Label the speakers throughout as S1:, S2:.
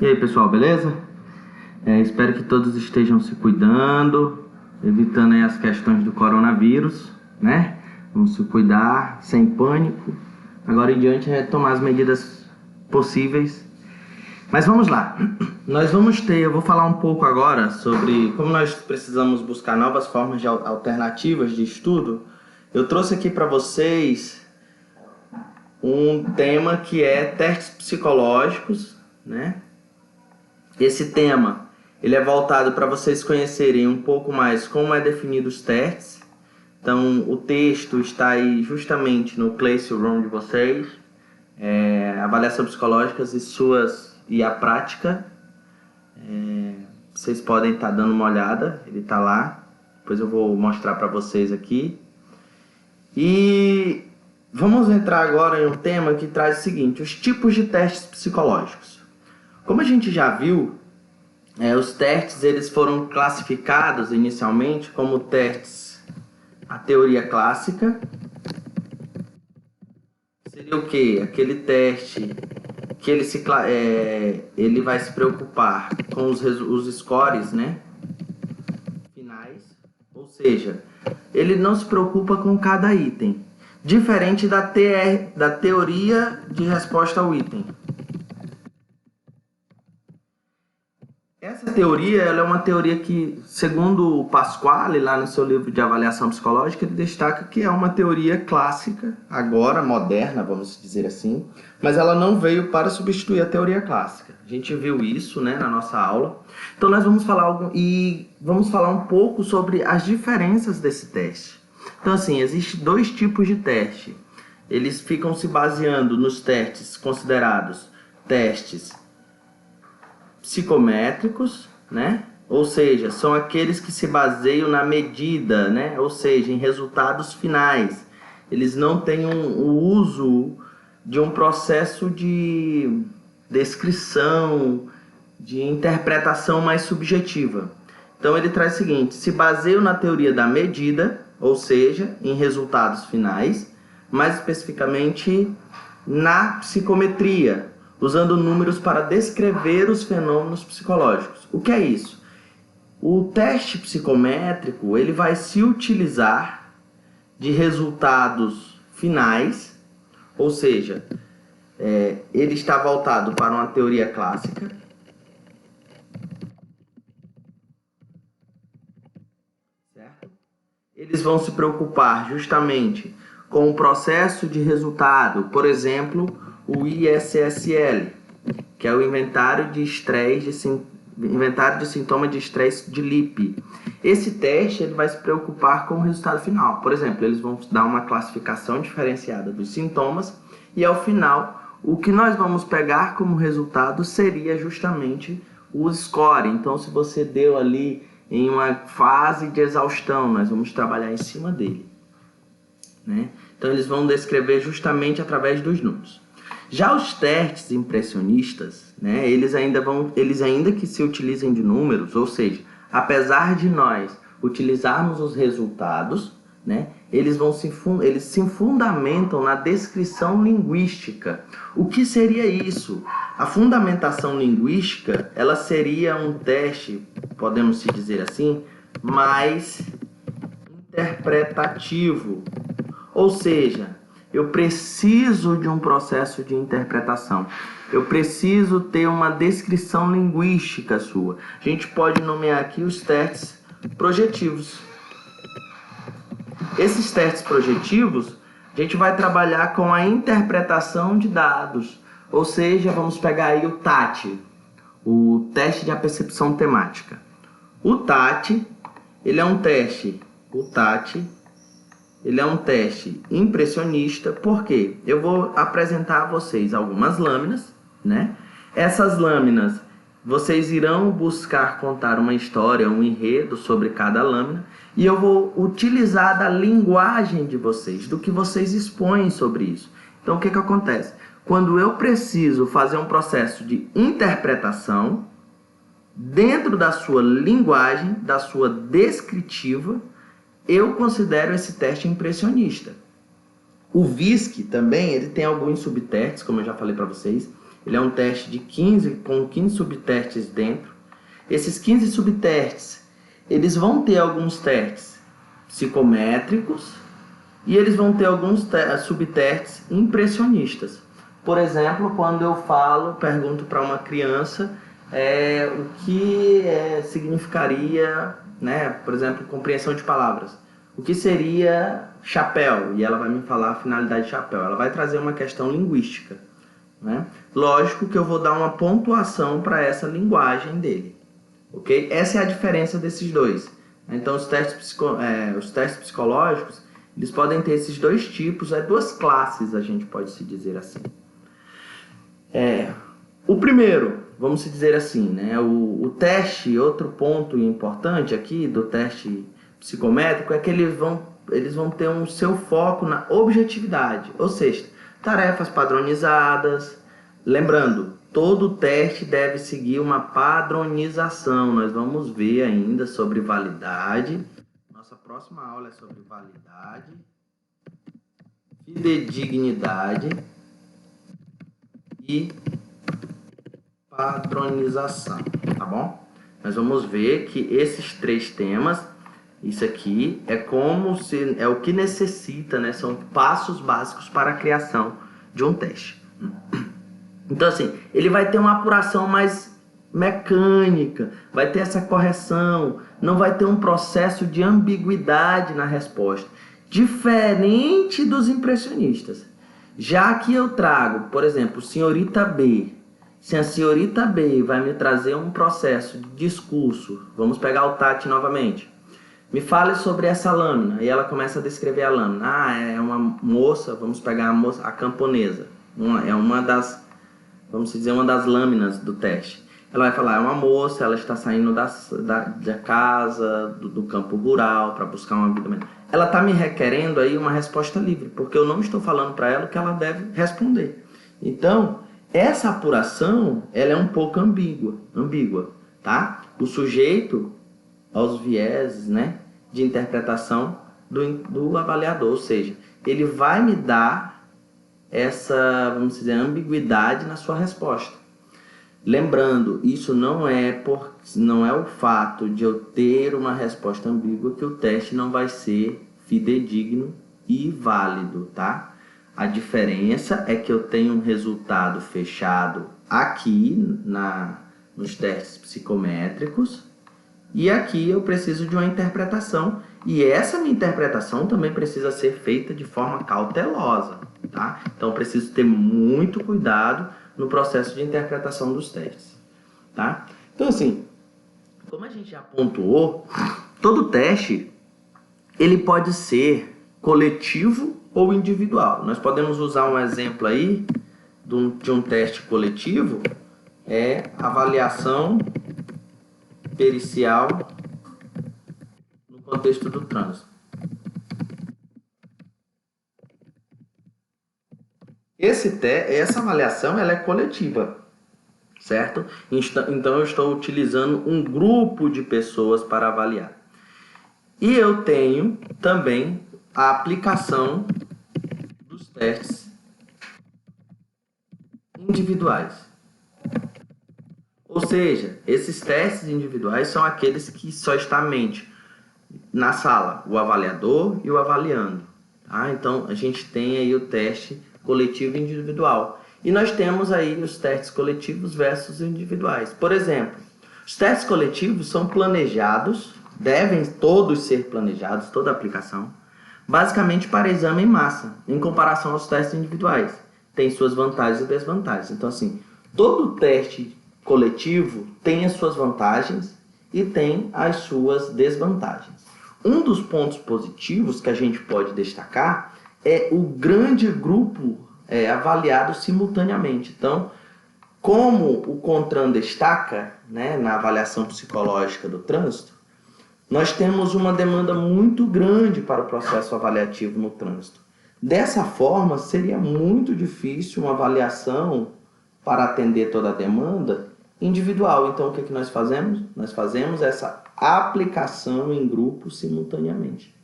S1: E aí, pessoal, beleza? Espero que todos estejam se cuidando, evitando aí as questões do coronavírus, né? Vamos se cuidar, sem pânico. Agora em diante é tomar as medidas possíveis. Mas vamos lá. Eu vou falar um pouco agora sobre como nós precisamos buscar novas formas de alternativas de estudo. Eu trouxe aqui para vocês um tema que é testes psicológicos, né? Esse tema, ele é voltado para vocês conhecerem um pouco mais como é definido os testes. Então, o texto está aí justamente no Classroom de vocês. Avaliação psicológicas e a prática. Vocês podem estar dando uma olhada, ele está lá. Depois eu vou mostrar para vocês aqui. E vamos entrar agora em um tema que traz o seguinte: os tipos de testes psicológicos. Como a gente já viu, os testes eles foram classificados inicialmente como testes, a teoria clássica. Seria o quê? Aquele teste que ele vai se preocupar com os scores, né, finais. Ou seja, ele não se preocupa com cada item. Diferente da teoria de resposta ao item. Essa teoria ela é uma teoria que, segundo o Pasquale, lá no seu livro de avaliação psicológica, ele destaca que é uma teoria clássica, agora moderna, vamos dizer assim, mas ela não veio para substituir a teoria clássica. A gente viu isso, né, na nossa aula. Então nós vamos falar um pouco sobre as diferenças desse teste. Então assim, existem dois tipos de teste. Eles ficam se baseando nos testes considerados testes psicométricos, né? Ou seja, são aqueles que se baseiam na medida, né? Ou seja, em resultados finais. Eles não têm o uso de um processo de descrição, de interpretação mais subjetiva. Então ele traz o seguinte: se baseiam na teoria da medida, ou seja, em resultados finais, mais especificamente na psicometria, usando números para descrever os fenômenos psicológicos. O que é isso? O teste psicométrico ele vai se utilizar de resultados finais, ou seja, ele está voltado para uma teoria clássica. Certo? Eles vão se preocupar justamente com o processo de resultado, por exemplo, o ISSL, que é o Inventário de Sintomas de Estresse de Lippe. Esse teste ele vai se preocupar com o resultado final. Por exemplo, eles vão dar uma classificação diferenciada dos sintomas e, ao final, o que nós vamos pegar como resultado seria justamente o score. Então, se você deu ali em uma fase de exaustão, nós vamos trabalhar em cima dele, né? Então, eles vão descrever justamente através dos números. Já os testes impressionistas, né, eles ainda que se utilizem de números, ou seja, apesar de nós utilizarmos os resultados, né, eles se fundamentam na descrição linguística. O que seria isso? A fundamentação linguística, ela seria um teste, podemos se dizer assim, mais interpretativo. Ou seja, eu preciso de um processo de interpretação. Eu preciso ter uma descrição linguística sua. A gente pode nomear aqui os testes projetivos. Esses testes projetivos, a gente vai trabalhar com a interpretação de dados. Ou seja, vamos pegar aí o TAT, o teste de apercepção temática. O TAT, ele é um teste. Ele é um teste impressionista, porque eu vou apresentar a vocês algumas lâminas, né? Essas lâminas, vocês irão buscar contar uma história, um enredo sobre cada lâmina, e eu vou utilizar da linguagem de vocês, do que vocês expõem sobre isso. Então, o que acontece? Quando eu preciso fazer um processo de interpretação, dentro da sua linguagem, da sua descritiva, eu considero esse teste impressionista. O VISC também, ele tem alguns subtestes, como eu já falei para vocês. Ele é um teste de 15, com 15 subtestes dentro. Esses 15 subtestes, eles vão ter alguns testes psicométricos e eles vão ter alguns subtestes impressionistas. Por exemplo, quando eu pergunto para uma criança o que significaria, né, por exemplo, compreensão de palavras. O que seria chapéu? E ela vai me falar a finalidade de chapéu. Ela vai trazer uma questão linguística, né? Lógico que eu vou dar uma pontuação para essa linguagem dele. Ok? Essa é a diferença desses dois. Então, os testes psicológicos, eles podem ter esses dois tipos, duas classes, a gente pode se dizer assim. O primeiro, vamos se dizer assim, né? O teste, outro ponto importante aqui do teste psicométrico é que eles vão ter um seu foco na objetividade, ou seja, tarefas padronizadas. Lembrando, todo teste deve seguir uma padronização. Nós vamos ver ainda sobre validade. Nossa próxima aula é sobre validade, fidedignidade e padronização, tá bom? Nós vamos ver que esses três temas, isso aqui é o que necessita, né? São passos básicos para a criação de um teste. Então, assim, ele vai ter uma apuração mais mecânica, vai ter essa correção, não vai ter um processo de ambiguidade na resposta, diferente dos impressionistas. Já que eu trago, por exemplo, senhorita B, se a senhorita B vai me trazer um processo de discurso, vamos pegar o Tati novamente, me fale sobre essa lâmina, e ela começa a descrever a lâmina. É uma moça, vamos pegar a camponesa, é uma das, vamos dizer, uma das lâminas do teste. Ela vai falar, é uma moça, ela está saindo da casa, do campo rural, para buscar uma vida melhor. Ela está me requerendo aí uma resposta livre, porque eu não estou falando para ela o que ela deve responder. Então, essa apuração, ela é um pouco ambígua, tá? O sujeito aos vieses, né, de interpretação do avaliador, ou seja, ele vai me dar essa, vamos dizer, ambiguidade na sua resposta. Lembrando, isso não é o fato de eu ter uma resposta ambígua que o teste não vai ser fidedigno e válido, tá? A diferença é que eu tenho um resultado fechado aqui nos testes psicométricos e aqui eu preciso de uma interpretação, e essa minha interpretação também precisa ser feita de forma cautelosa, tá? Então eu preciso ter muito cuidado no processo de interpretação dos testes, tá? Então, assim, como a gente já pontuou, todo teste ele pode ser coletivo ou individual. Nós podemos usar um exemplo aí de um teste coletivo, avaliação pericial no contexto do trânsito. Essa avaliação ela é coletiva, certo? Então eu estou utilizando um grupo de pessoas para avaliar. E eu tenho também a aplicação dos testes individuais. Ou seja, esses testes individuais são aqueles que só está a mente na sala, o avaliador e o avaliando. Tá? Então, a gente tem aí o teste coletivo e individual. E nós temos aí os testes coletivos versus individuais. Por exemplo, os testes coletivos são planejados, devem todos ser planejados, toda a aplicação, basicamente para exame em massa, em comparação aos testes individuais. Tem suas vantagens e desvantagens. Então, assim, todo teste coletivo tem as suas vantagens e tem as suas desvantagens. Um dos pontos positivos que a gente pode destacar é o grande grupo avaliado simultaneamente. Então, como o CONTRAN destaca, né, na avaliação psicológica do trânsito, nós temos uma demanda muito grande para o processo avaliativo no trânsito. Dessa forma, seria muito difícil uma avaliação para atender toda a demanda individual. Então, o que nós fazemos? Nós fazemos essa aplicação em grupo simultaneamente.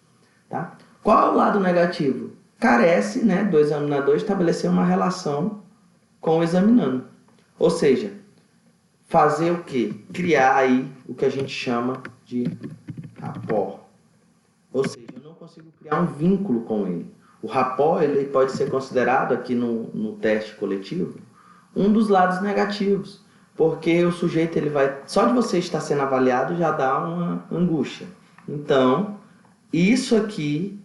S1: Tá? Qual é o lado negativo? Carece, né, do examinador estabelecer uma relação com o examinando. Ou seja, fazer o quê? Criar aí o que a gente chama de rapport. Ou seja, eu não consigo criar um vínculo com ele. O rapport, ele pode ser considerado aqui no teste coletivo um dos lados negativos, porque o sujeito, ele vai, só de você estar sendo avaliado já dá uma angústia. Então, isso aqui,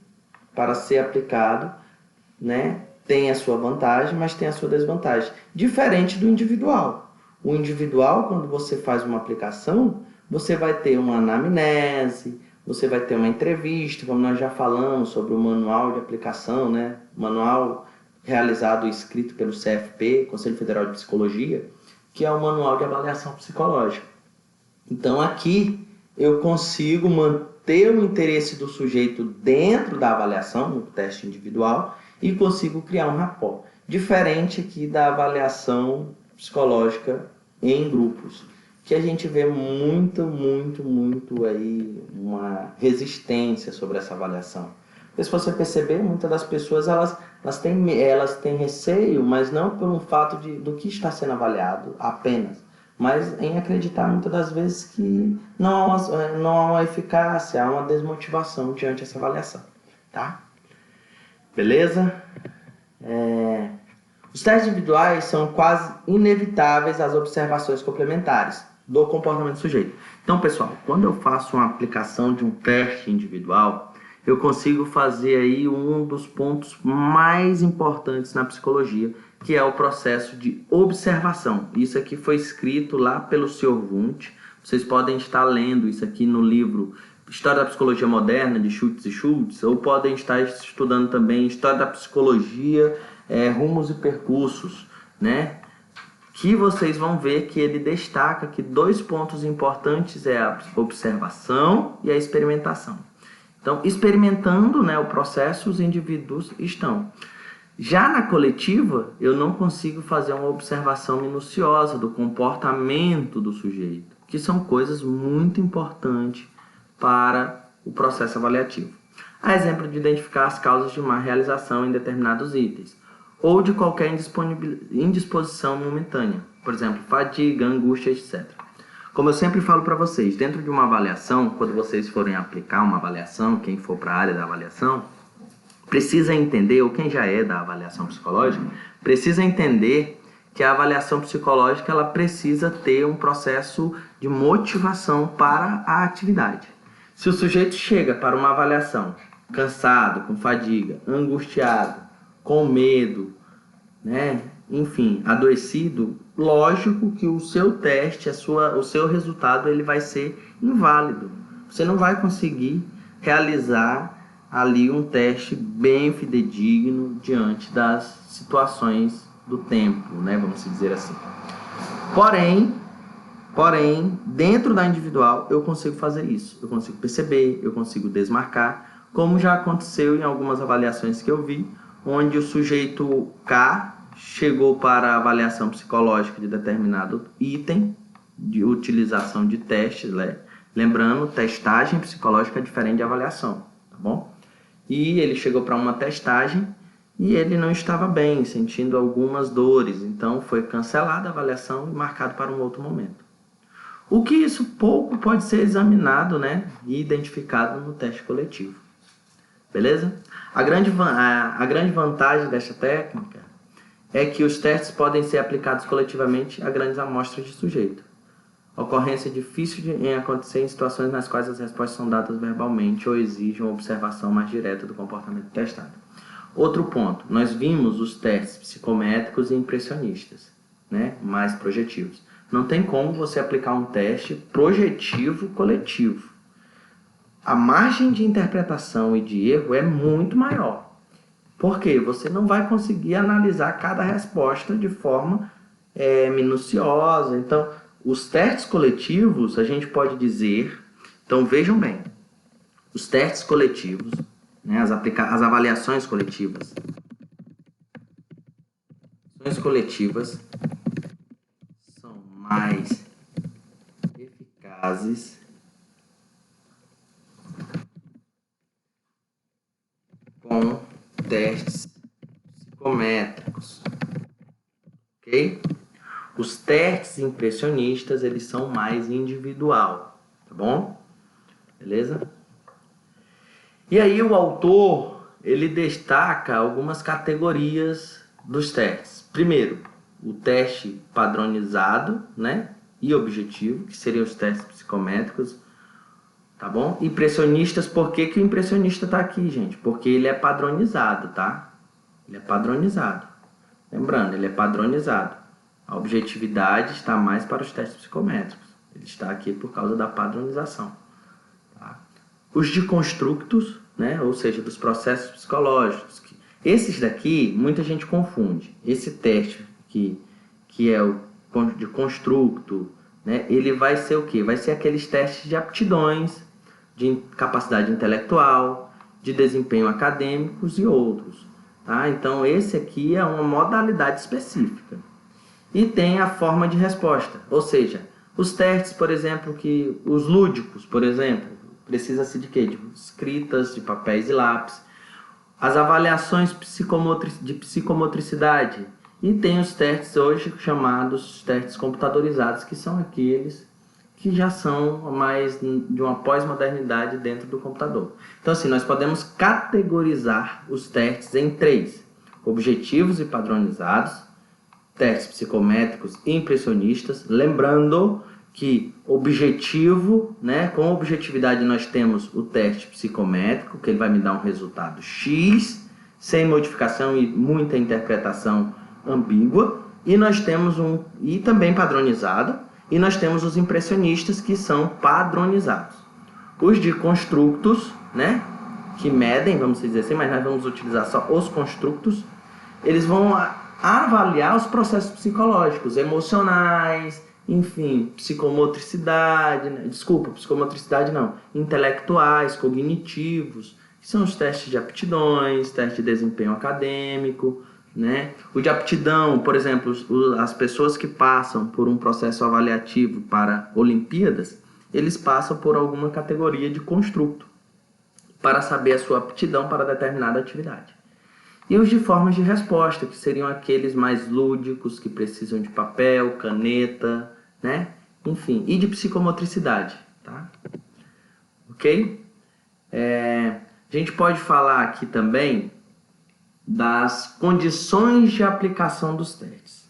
S1: para ser aplicado, né, tem a sua vantagem, mas tem a sua desvantagem. Diferente do individual. O individual, quando você faz uma aplicação, você vai ter uma anamnese, você vai ter uma entrevista, como nós já falamos sobre o manual de aplicação, né? Manual realizado e escrito pelo CFP, Conselho Federal de Psicologia, que é o manual de avaliação psicológica. Então aqui eu consigo manter o interesse do sujeito dentro da avaliação, no teste individual, e consigo criar um rapport. Diferente aqui da avaliação psicológica em grupos, que a gente vê muito aí uma resistência sobre essa avaliação. Porque se você perceber, muitas das pessoas elas têm receio, mas não pelo fato do que está sendo avaliado apenas, mas em acreditar muitas das vezes que não há uma eficácia, há uma desmotivação diante dessa avaliação, tá? Beleza? Os testes individuais são quase inevitáveis às observações complementares do comportamento do sujeito. Então, pessoal, quando eu faço uma aplicação de um teste individual, eu consigo fazer aí um dos pontos mais importantes na psicologia, que é o processo de observação. Isso aqui foi escrito lá pelo Sr. Wundt. Vocês podem estar lendo isso aqui no livro História da Psicologia Moderna, de Schultz e Schultz, ou podem estar estudando também História da Psicologia, Rumos e Percursos, né? Que vocês vão ver que ele destaca que dois pontos importantes é a observação e a experimentação. Então, experimentando, né, o processo, os indivíduos estão. Já na coletiva, eu não consigo fazer uma observação minuciosa do comportamento do sujeito, que são coisas muito importantes para o processo avaliativo. A exemplo de identificar as causas de má realização em determinados itens, ou de qualquer indisposição momentânea, por exemplo, fadiga, angústia, etc. Como eu sempre falo para vocês, dentro de uma avaliação, quando vocês forem aplicar uma avaliação, quem for para a área da avaliação, precisa entender, ou quem já é da avaliação psicológica, precisa entender que a avaliação psicológica ela precisa ter um processo de motivação para a atividade. Se o sujeito chega para uma avaliação cansado, com fadiga, angustiado, com medo, né? Enfim, adoecido, lógico que o seu teste, o seu resultado, ele vai ser inválido. Você não vai conseguir realizar ali um teste bem fidedigno diante das situações do tempo, né? Vamos dizer assim. Porém, dentro da individual, eu consigo fazer isso. Eu consigo perceber, eu consigo desmarcar, como já aconteceu em algumas avaliações que eu vi, onde o sujeito K chegou para a avaliação psicológica de determinado item de utilização de testes, né? Lembrando, testagem psicológica é diferente de avaliação, tá bom? E ele chegou para uma testagem e ele não estava bem, sentindo algumas dores, então foi cancelada a avaliação e marcado para um outro momento. O que isso pouco pode ser examinado, né, e identificado no teste coletivo. Beleza? A grande vantagem desta técnica é que os testes podem ser aplicados coletivamente a grandes amostras de sujeito. Ocorrência difícil em acontecer em situações nas quais as respostas são dadas verbalmente ou exigem uma observação mais direta do comportamento testado. Outro ponto, nós vimos os testes psicométricos e impressionistas, né, mais projetivos. Não tem como você aplicar um teste projetivo coletivo. A margem de interpretação e de erro é muito maior. Por quê? Você não vai conseguir analisar cada resposta de forma minuciosa. Então, os testes coletivos, a gente pode dizer... Então, vejam bem. Os testes coletivos, né, as avaliações coletivas. As coletivas são mais eficazes com testes psicométricos, ok? Os testes impressionistas, eles são mais individual, tá bom? Beleza? E aí o autor, ele destaca algumas categorias dos testes. Primeiro, o teste padronizado, né? E objetivo, que seriam os testes psicométricos, tá bom? Impressionistas, por que que o impressionista tá aqui, gente? Porque ele é padronizado, tá? Ele é padronizado. Lembrando, ele é padronizado. A objetividade está mais para os testes psicométricos. Ele está aqui por causa da padronização. Tá? Os de constructos, né? Ou seja, dos processos psicológicos. Esses daqui, muita gente confunde. Esse teste que é o de constructo, né? Ele vai ser o quê? Vai ser aqueles testes de aptidões, de capacidade intelectual, de desempenho acadêmicos e outros. Tá? Então, esse aqui é uma modalidade específica. E tem a forma de resposta, ou seja, os testes, por exemplo, que os lúdicos, por exemplo, precisa-se de quê? De escritas, de papéis e lápis. As avaliações de psicomotricidade. E tem os testes hoje chamados testes computadorizados, que são aqueles que já são mais de uma pós-modernidade dentro do computador. Então, assim, nós podemos categorizar os testes em 3. Objetivos e padronizados, testes psicométricos e impressionistas. Lembrando que objetivo, né, com objetividade nós temos o teste psicométrico, que ele vai me dar um resultado X, sem modificação e muita interpretação ambígua. E nós temos e também padronizado. E nós temos os impressionistas, que são padronizados. Os de constructos, né, que medem, vamos dizer assim, mas nós vamos utilizar só os constructos. Eles vão avaliar os processos psicológicos, emocionais, enfim, psicomotricidade, né? Psicomotricidade não, intelectuais, cognitivos, que são os testes de aptidões, teste de desempenho acadêmico, né? O de aptidão, por exemplo, as pessoas que passam por um processo avaliativo para Olimpíadas, eles passam por alguma categoria de construto para saber a sua aptidão para determinada atividade. E os de formas de resposta, que seriam aqueles mais lúdicos, que precisam de papel, caneta, né? Enfim, e de psicomotricidade, tá? Ok? A gente pode falar aqui também das condições de aplicação dos testes.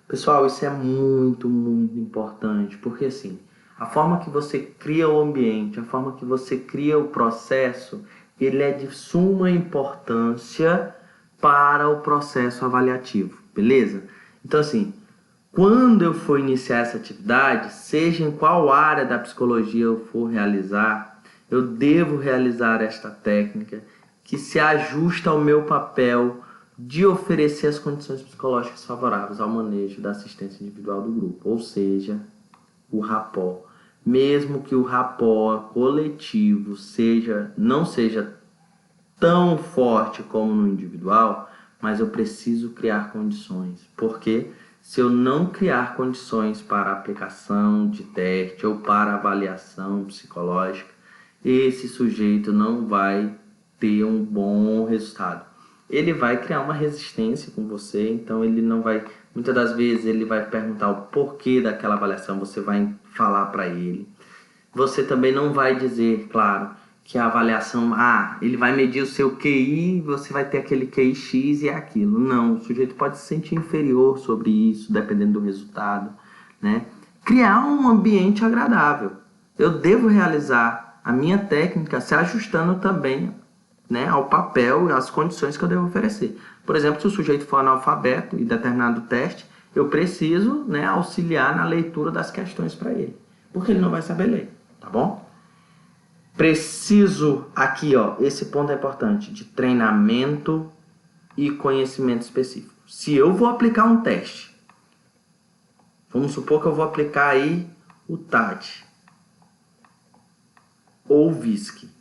S1: Pessoal, isso é muito, muito importante, porque assim, a forma que você cria o ambiente, a forma que você cria o processo, ele é de suma importância para o processo avaliativo, beleza? Então assim, quando eu for iniciar essa atividade, seja em qual área da psicologia eu for realizar, eu devo realizar esta técnica que se ajusta ao meu papel de oferecer as condições psicológicas favoráveis ao manejo da assistência individual do grupo, ou seja, o rapport. Mesmo que o rapport coletivo não seja tão forte como no individual, mas eu preciso criar condições, porque se eu não criar condições para a aplicação de teste ou para avaliação psicológica, esse sujeito não vai ter um bom resultado. Ele vai criar uma resistência com você, então ele não vai, muitas das vezes ele vai perguntar o porquê daquela avaliação, você vai falar para ele. Você também não vai dizer, claro, que a avaliação, ele vai medir o seu QI, você vai ter aquele QI X e é aquilo. Não, o sujeito pode se sentir inferior sobre isso, dependendo do resultado, né? Criar um ambiente agradável. Eu devo realizar a minha técnica se ajustando também, né, ao papel e às condições que eu devo oferecer. Por exemplo, se o sujeito for analfabeto em determinado teste, eu preciso, né, auxiliar na leitura das questões para ele, porque ele não vai saber ler, tá bom? Preciso aqui, esse ponto é importante, de treinamento e conhecimento específico. Se eu vou aplicar um teste, vamos supor que eu vou aplicar aí o TAD ou o VISC.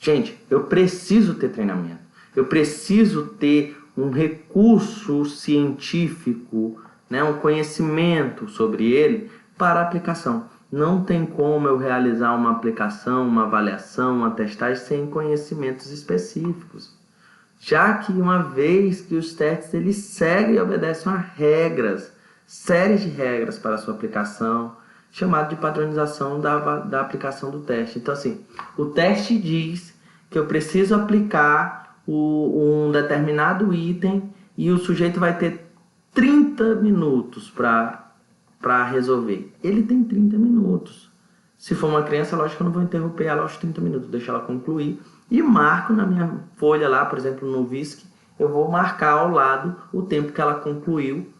S1: Gente, eu preciso ter treinamento, eu preciso ter um recurso científico, né, um conhecimento sobre ele para a aplicação. Não tem como eu realizar uma aplicação, uma avaliação, uma testagem sem conhecimentos específicos. Já que uma vez que os testes eles seguem e obedecem a regras, séries de regras para a sua aplicação, chamado de padronização da aplicação do teste. Então, assim, o teste diz que eu preciso aplicar um determinado item e o sujeito vai ter 30 minutos para resolver. Ele tem 30 minutos. Se for uma criança, lógico que eu não vou interromper ela aos 30 minutos, deixo ela concluir e marco na minha folha lá, por exemplo, no VISC, eu vou marcar ao lado o tempo que ela concluiu,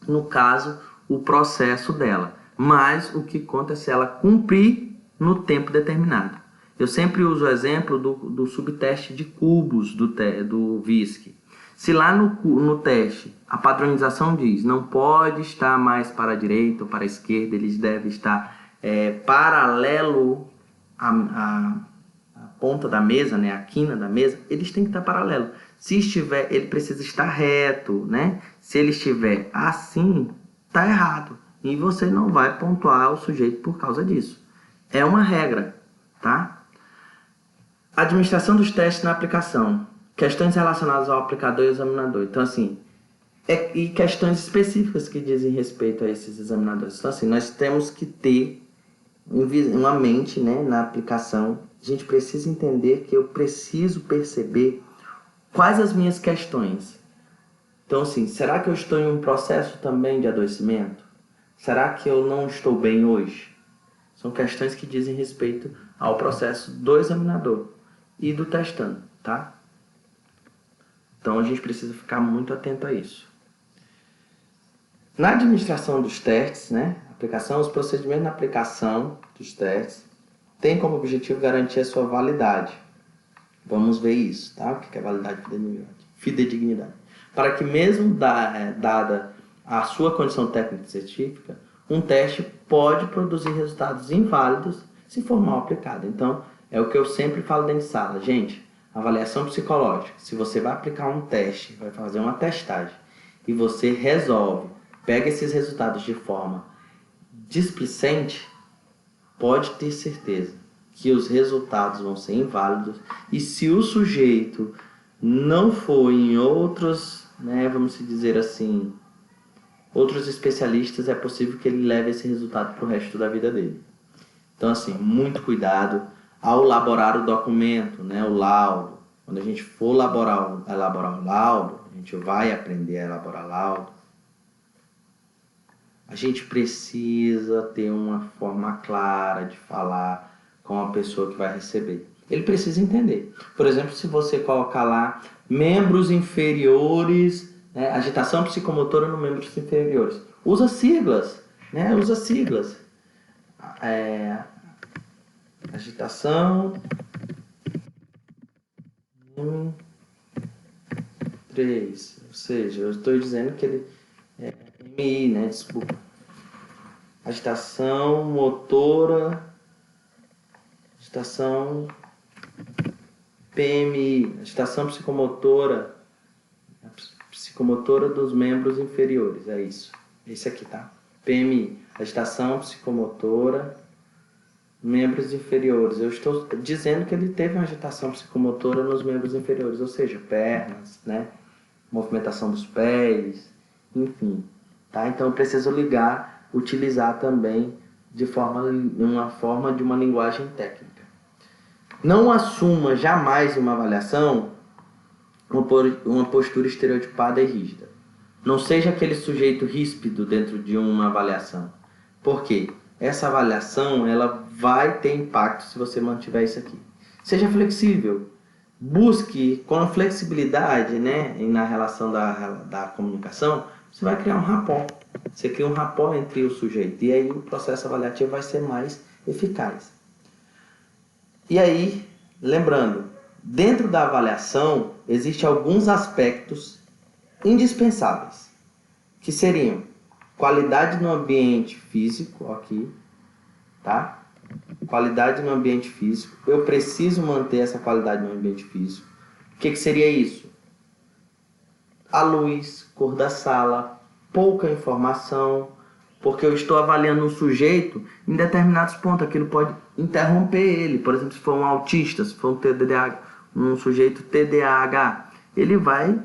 S1: no caso, o processo dela. Mas o que conta é se ela cumprir no tempo determinado. Eu sempre uso o exemplo do subteste de cubos do VISC. Se lá no teste a padronização diz não pode estar mais para a direita ou para a esquerda, eles devem estar paralelo à ponta da mesa, né, a quina da mesa, eles têm que estar paralelo. Se estiver, ele precisa estar reto, né? Se ele estiver assim, está errado. E você não vai pontuar o sujeito por causa disso. É uma regra, tá? Administração dos testes na aplicação. Questões relacionadas ao aplicador e examinador. Então, assim, e questões específicas que dizem respeito a esses examinadores. Então, assim, nós temos que ter uma mente, né, na aplicação. A gente precisa entender que eu preciso perceber quais as minhas questões. Então, assim, será que eu estou em um processo também de adoecimento? Será que eu não estou bem hoje? São questões que dizem respeito ao processo do examinador e do testando, tá? Então, a gente precisa ficar muito atento a isso. Na administração dos testes, né, aplicação, os procedimentos na aplicação dos testes têm como objetivo garantir a sua validade. Vamos ver isso, tá? O que é validade e fidedignidade. Para que mesmo dada a sua condição técnica científica, um teste pode produzir resultados inválidos se for mal aplicado. Então, é o que eu sempre falo dentro de sala. Gente, avaliação psicológica. Se você vai aplicar um teste, vai fazer uma testagem, e você resolve, pega esses resultados de forma displicente, pode ter certeza que os resultados vão ser inválidos. E se o sujeito não for em outros, né, vamos dizer assim, outros especialistas, é possível que ele leve esse resultado para o resto da vida dele. Então, assim, muito cuidado ao elaborar o documento, né, o laudo. Quando a gente for elaborar o laudo, a gente vai aprender a elaborar laudo. A gente precisa ter uma forma clara de falar com a pessoa que vai receber. Ele precisa entender. Por exemplo, se você colocar lá membros inferiores, né, agitação psicomotora no membros inferiores. Usa siglas, né? Usa siglas. Agitação 3, ou seja, eu estou dizendo que ele é MI, né? Desculpa. Agitação motora, agitação PMI, agitação psicomotora dos membros inferiores, é isso. Esse aqui, tá? PMI, agitação psicomotora, membros inferiores. Eu estou dizendo que ele teve uma agitação psicomotora nos membros inferiores, ou seja, pernas, né? Movimentação dos pés, enfim, tá? Então eu preciso utilizar também de uma linguagem técnica. Não assuma jamais uma avaliação uma postura estereotipada e rígida. Não seja aquele sujeito ríspido dentro de uma avaliação. Por quê? Essa avaliação ela vai ter impacto se você mantiver isso aqui. Seja flexível. Busque com a flexibilidade, né, na relação da comunicação, você vai criar um rapport. Você cria um rapport entre o sujeito. E aí o processo avaliativo vai ser mais eficaz. E aí, lembrando, dentro da avaliação, existem alguns aspectos indispensáveis, que seriam qualidade no ambiente físico, aqui, tá? Qualidade no ambiente físico. Eu preciso manter essa qualidade no ambiente físico. O que seria isso? A luz, cor da sala, pouca informação, porque eu estou avaliando um sujeito em determinados pontos. Aquilo pode interromper ele. Por exemplo, se for um autista, se for um sujeito TDAH, ele vai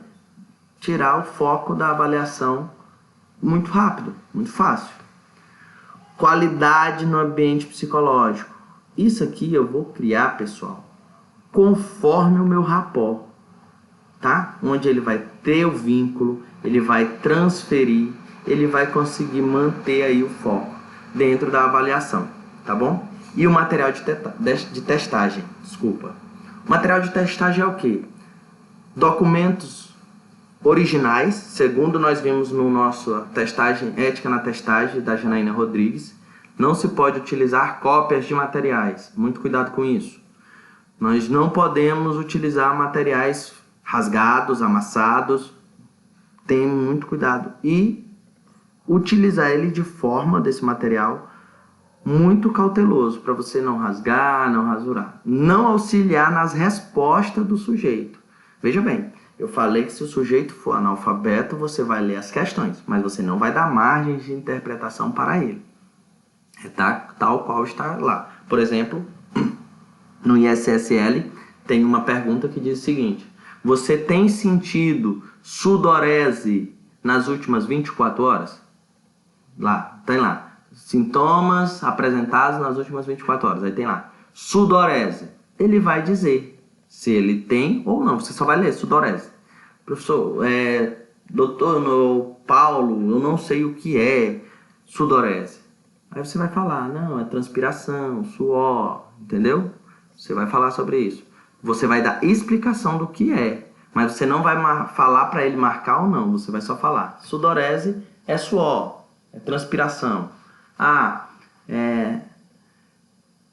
S1: tirar o foco da avaliação muito rápido, muito fácil. Qualidade no ambiente psicológico. Isso aqui eu vou criar, pessoal, conforme o meu rapport, tá? Onde ele vai ter o vínculo, ele vai transferir, ele vai conseguir manter aí o foco dentro da avaliação, tá bom? E o material de testagem, desculpa. O material de testagem é o quê? Documentos originais, segundo nós vimos no nosso testagem, Ética na Testagem, da Janaína Rodrigues. Não se pode utilizar cópias de materiais, muito cuidado com isso. Nós não podemos utilizar materiais rasgados, amassados, tem muito cuidado. E utilizar ele de forma desse material muito cauteloso, para você não rasgar, não rasurar. Não auxiliar nas respostas do sujeito. Veja bem, eu falei que se o sujeito for analfabeto, você vai ler as questões, mas você não vai dar margem de interpretação para ele. É tal qual está lá. Por exemplo, no ISSL tem uma pergunta que diz o seguinte: você tem sentido sudorese nas últimas 24 horas? Lá, tem lá. Sintomas apresentados nas últimas 24 horas. Aí tem lá, sudorese. Ele vai dizer se ele tem ou não. Você só vai ler sudorese. Professor, doutor Paulo, eu não sei o que é sudorese. Aí você vai falar, não, é transpiração, suor, entendeu? Você vai falar sobre isso. Você vai dar explicação do que é, mas você não vai falar para ele marcar ou não. Você vai só falar, sudorese é suor, é transpiração.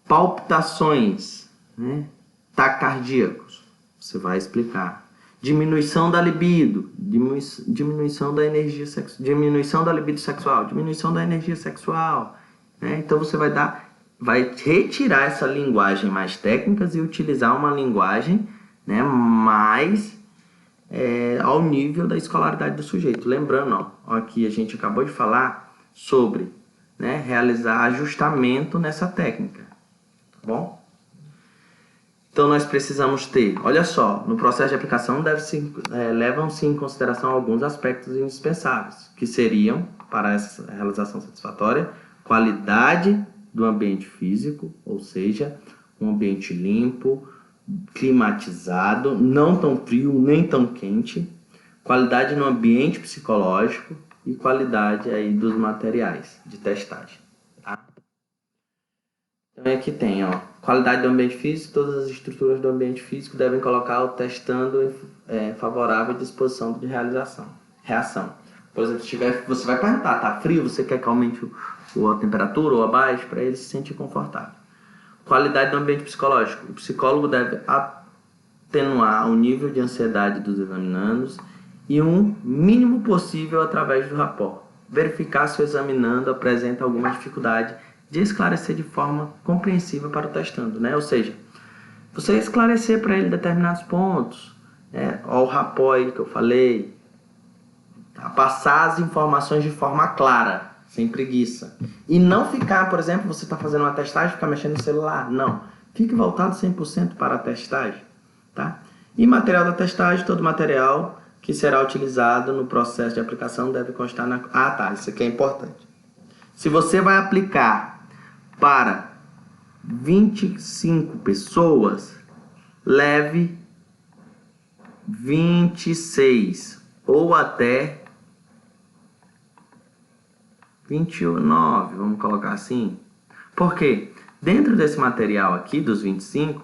S1: Palpitações, né? Taquicardíacos. Você vai explicar. Diminuição da libido, diminuição da energia sexual, diminuição da libido sexual, diminuição da energia sexual. Né? Então você vai retirar essa linguagem mais técnica e utilizar uma linguagem, né, mais ao nível da escolaridade do sujeito. Lembrando, aqui a gente acabou de falar sobre, né, realizar ajustamento nessa técnica, tá bom? Então nós precisamos ter, olha só, no processo de aplicação levam-se em consideração alguns aspectos indispensáveis, que seriam, para essa realização satisfatória, qualidade do ambiente físico, ou seja, um ambiente limpo, climatizado, não tão frio nem tão quente, qualidade no ambiente psicológico e qualidade aí dos materiais de testagem. Tá? Então aqui tem, qualidade do ambiente físico, todas as estruturas do ambiente físico devem colocar o testando favorável à disposição de reação. Por exemplo, você vai perguntar, tá frio, você quer que aumente a temperatura ou abaixe, para ele se sentir confortável. Qualidade do ambiente psicológico. O psicólogo deve atenuar o nível de ansiedade dos examinandos e um mínimo possível através do rapport. Verificar se o examinando apresenta alguma dificuldade de esclarecer de forma compreensível para o testando, né? Ou seja, você esclarecer para ele determinados pontos, o rapport aí que eu falei, passar as informações de forma clara, sem preguiça. E não ficar, por exemplo, você está fazendo uma testagem e ficar mexendo no celular. Não. Fique voltado 100% para a testagem. Tá? E material da testagem, todo material que será utilizado no processo de aplicação deve constar na... isso aqui é importante. Se você vai aplicar para 25 pessoas, leve 26 ou até 29, vamos colocar assim. Porque dentro desse material aqui, dos 25,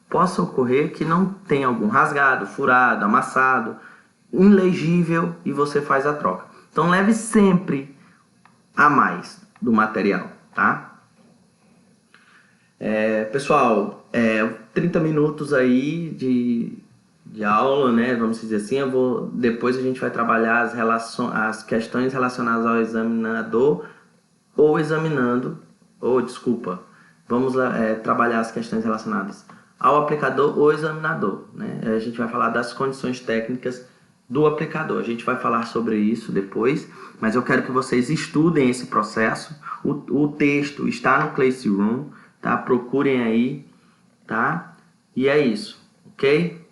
S1: possa ocorrer que não tenha algum rasgado, furado, amassado, ilegível, e você faz a troca. Então leve sempre a mais do material, tá? Pessoal, 30 minutos aí de aula, né? Vamos dizer assim. Depois a gente vai trabalhar as questões relacionadas ao examinador ou examinando, vamos trabalhar as questões relacionadas ao aplicador ou examinador, né? A gente vai falar das condições técnicas do aplicador. A gente vai falar sobre isso depois, mas eu quero que vocês estudem esse processo. O texto está no Classroom, tá? Procurem aí, tá? E é isso, ok?